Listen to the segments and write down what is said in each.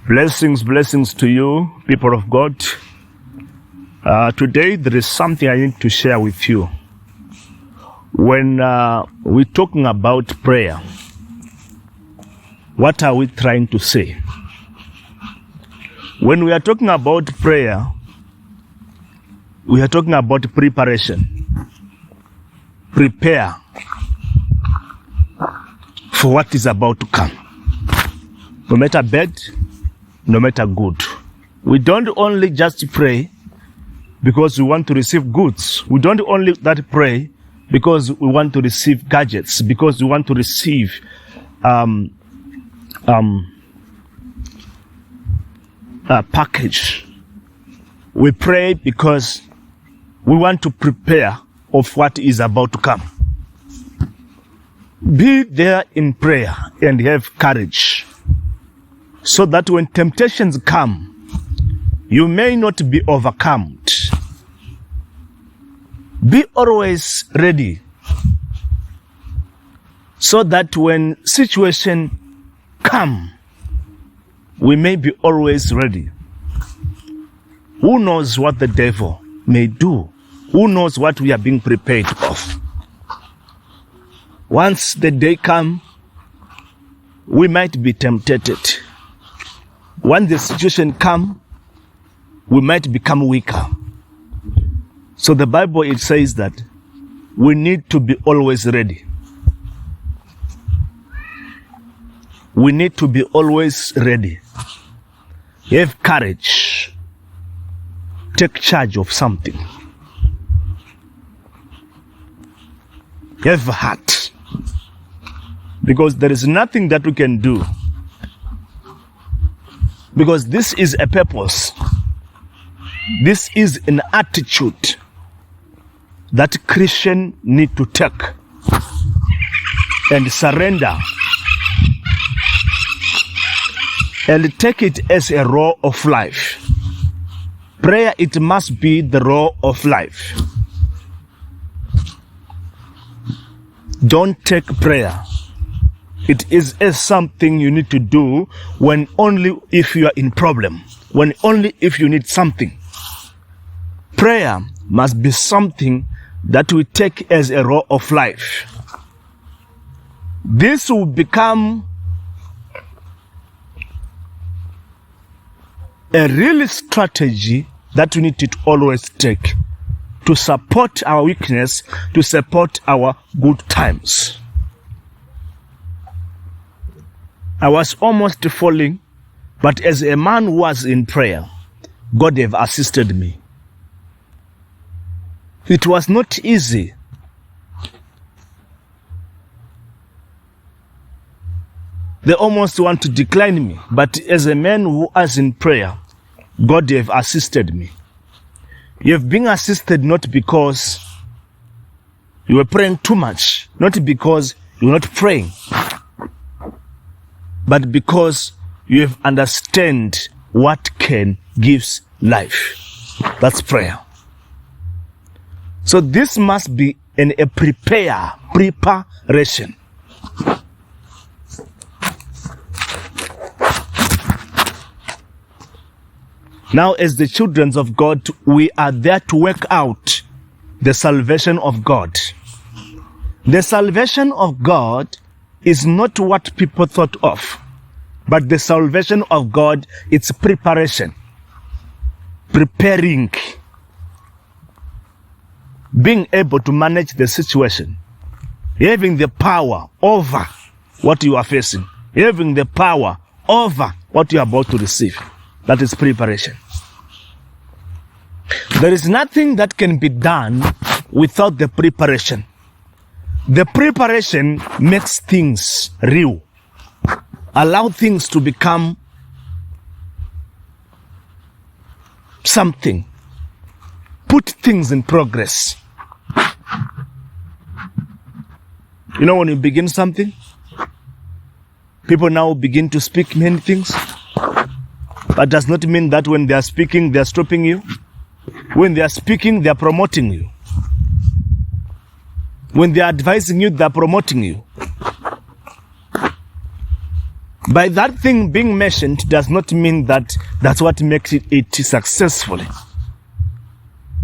Blessings to you, people of God. Today there is something I need to share with you. When we're talking about prayer, what are we trying to say? When we are talking about prayer, we are talking about preparation. Prepare for what is about to come. No matter bad, no matter good. We don't only just pray because we want to receive goods. We don't only that pray because we want to receive gadgets, because we want to receive a package. We pray because we want to prepare of what is about to come. Be there in prayer and have courage, so that when temptations come, you may not be overcome. Be always ready, so that when situation come, we may be always ready. Who knows what the devil may do? Who knows what we are being prepared of? Once the day come, we might be tempted. When the situation come, we might become weaker. So the Bible, it says that we need to be always ready. We need to be always ready. Have courage. Take charge of something. Have heart. Because there is nothing that we can do. Because this is a purpose. This is an attitude that Christians need to take and surrender and take it as a role of life. Prayer, it must be the role of life. Don't take prayer. It is something you need to do when only if you are in problem, when only if you need something. Prayer must be something that we take as a role of life. This will become a real strategy that we need to always take to support our weakness, to support our good times. I was almost falling, but as a man who was in prayer, God have assisted me. It was not easy. They almost want to decline me, but as a man who was in prayer, God have assisted me. You have been assisted not because you were praying too much, not because you were not praying, but because you have understand what can gives life. That's prayer. So this must be a preparation. Now, as the children of God, we are there to work out the salvation of God. The salvation of God is not what people thought of, but the salvation of God, it's preparation. Preparing. Being able to manage the situation. Having the power over what you are facing. Having the power over what you are about to receive. That is preparation. There is nothing that can be done without the preparation. The preparation makes things real. Allow things to become something. Put things in progress. You know, when you begin something, people now begin to speak many things. That does not mean that when they are speaking, they are stopping you. When they are speaking, they are promoting you. When they are advising you, they are promoting you. By that thing being mentioned does not mean that that's what makes it successful.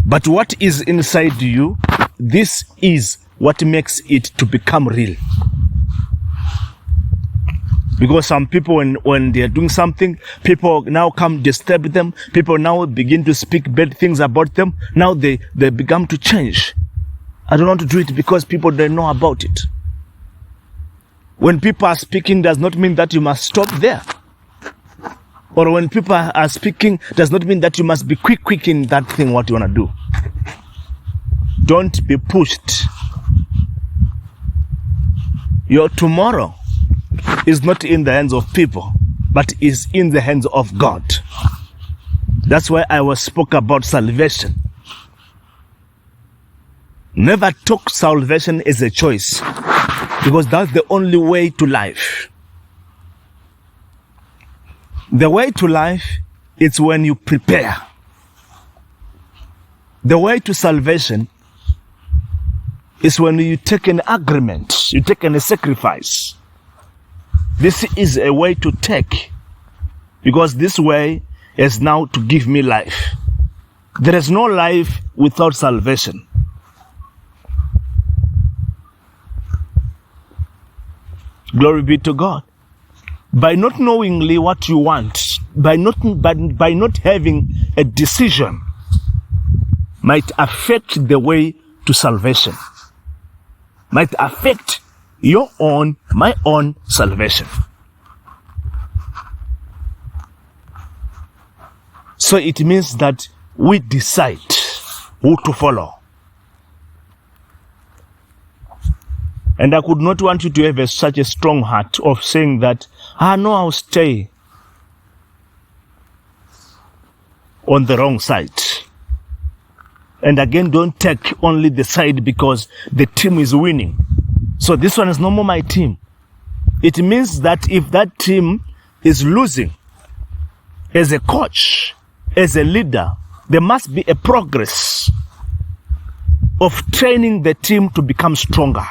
But what is inside you, this is what makes it to become real. Because some people, when they are doing something, people now come disturb them. People now begin to speak bad things about them. Now they begin to change. I don't want to do it because people don't know about it. When people are speaking does not mean that you must stop there. Or when people are speaking does not mean that you must be quick in that thing what you want to do. Don't be pushed. Your tomorrow is not in the hands of people, but is in the hands of God. That's why I spoke about salvation. Never took salvation as a choice, because that's the only way to life. The way to life is when you prepare. The way to salvation is when you take an agreement, you take a sacrifice. This is a way to take, because this way is now to give me life. There is no life without salvation. Glory be to God. By not knowingly what you want, by not having a decision, might affect the way to salvation. Might affect my own salvation. So it means that we decide who to follow. And I could not want you to have such a strong heart of saying that, no, I'll stay on the wrong side. And again, don't take only the side because the team is winning. So this one is no more my team. It means that if that team is losing, as a coach, as a leader, there must be a progress of training the team to become stronger.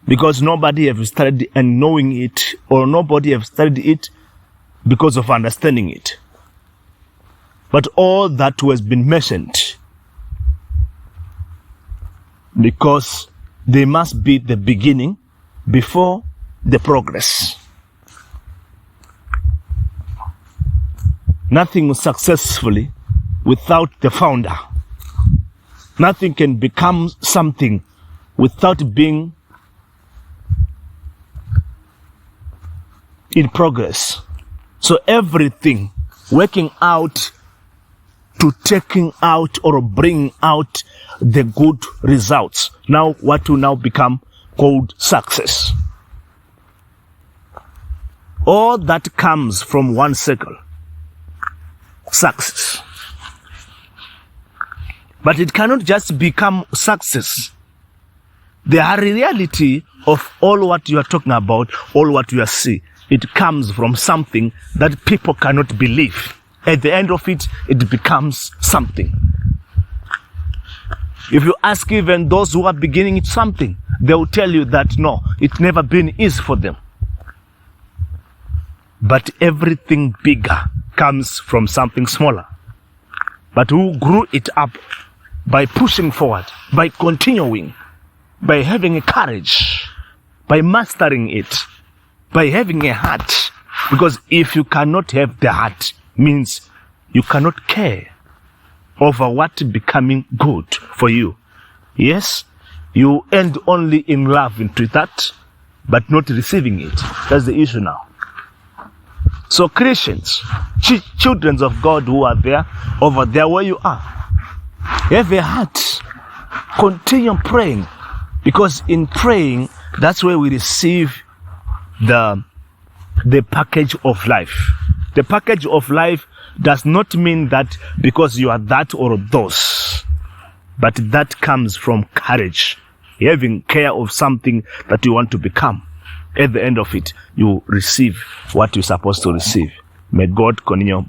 Because nobody has studied and knowing it, or nobody has studied it because of understanding it. But all that has been mentioned because they must be the beginning before the progress. Nothing successfully without the founder. Nothing can become something without being in progress. So everything working out to taking out or bring out the good results. Now what will now become called success. All that comes from one circle. Success. But it cannot just become success. The reality of all what you are talking about, all what you are seeing, it comes from something that people cannot believe. At the end of it, it becomes something. If you ask even those who are beginning it something, they will tell you that no, it's never been easy for them. But everything bigger comes from something smaller. But who grew it up by pushing forward, by continuing, by having a courage, by mastering it, by having a heart. Because if you cannot have the heart, means you cannot care over what becoming good for you. Yes, you end only in love into that, but not receiving it. That's the issue now. So Christians, children of God who are there, over there where you are, have a heart. Continue praying, because in praying, that's where we receive the package of life. The package of life does not mean that because you are that or those, but that comes from courage, having care of something that you want to become. At the end of it, you receive what you're supposed to receive. May God continue